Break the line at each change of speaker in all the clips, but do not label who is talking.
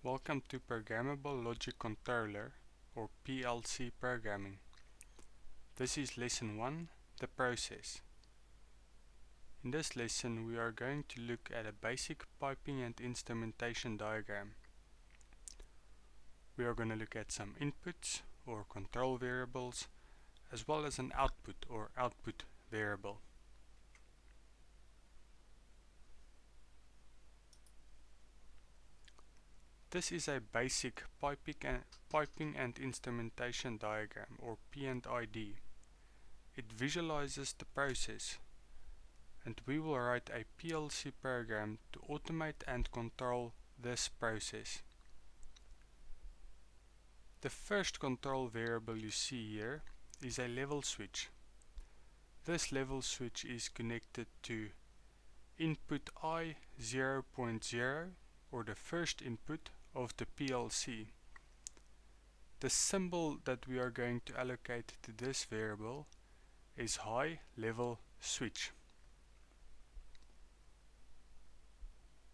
Welcome to Programmable Logic Controller, or PLC Programming. This is Lesson 1, the process. In this lesson we are going to look at a basic piping and instrumentation diagram. We are going to look at some inputs or control variables, as well as an output or output variable. This is a basic piping and instrumentation diagram, or P&ID. It visualizes the process, and we will write a PLC program to automate and control this process. The first control variable you see here is a level switch. This level switch is connected to input I 0.0, or the first input of the PLC. The symbol that we are going to allocate to this variable is high level switch.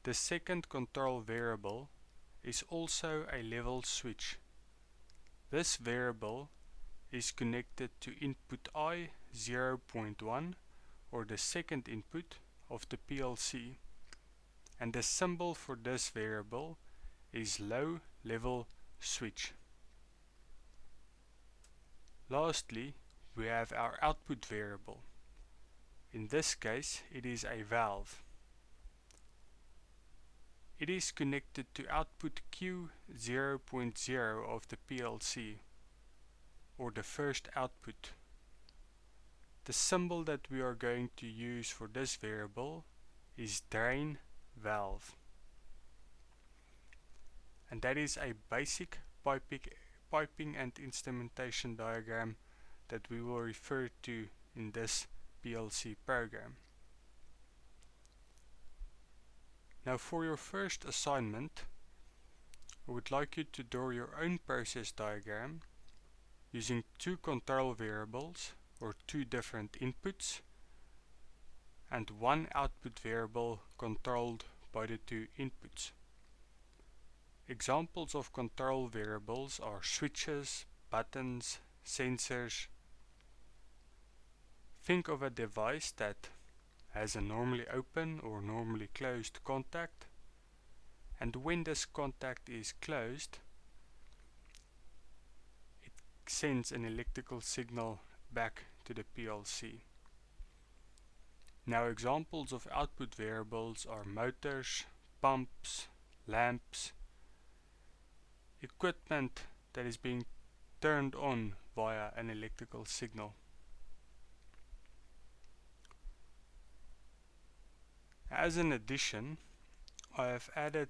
The second control variable is also a level switch. This variable is connected to input I 0.1, or the second input of the PLC, and the symbol for this variable is low level switch. Lastly, we have our output variable. In this case, it is a valve. It is connected to output Q 0.0 of the PLC, or the first output. The symbol that we are going to use for this variable is drain valve. And that is a basic piping and instrumentation diagram that we will refer to in this PLC program. Now for your first assignment, I would like you to draw your own process diagram using two control variables, or two different inputs, and one output variable controlled by the two inputs. Examples of control variables are switches, buttons, sensors. Think of a device that has a normally open or normally closed contact, and when this contact is closed, it sends an electrical signal back to the PLC. Now examples of output variables are motors, pumps, lamps, equipment that is being turned on via an electrical signal. As an addition, I have added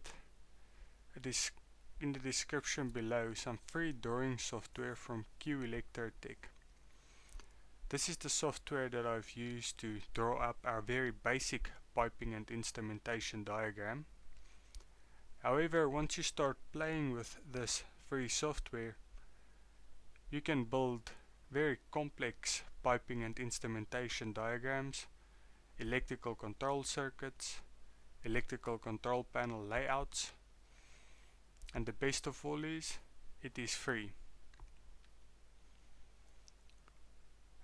in the description below some free drawing software from qelectrotech. This is the software that I've used to draw up our very basic piping and instrumentation diagram. However, once you start playing with this free software, you can build very complex piping and instrumentation diagrams, electrical control circuits, electrical control panel layouts, and the best of all is, it is free.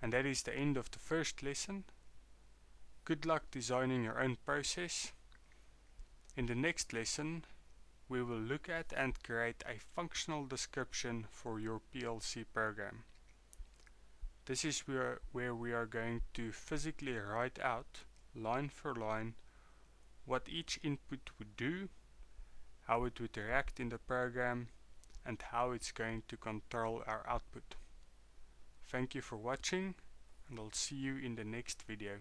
And that is the end of the first lesson. Good luck designing your own process. In the next lesson, we will look at and create a functional description for your PLC program. This is where we are going to physically write out, line for line, what each input would do, how it would react in the program, and how it's going to control our output. Thank you for watching, and I'll see you in the next video.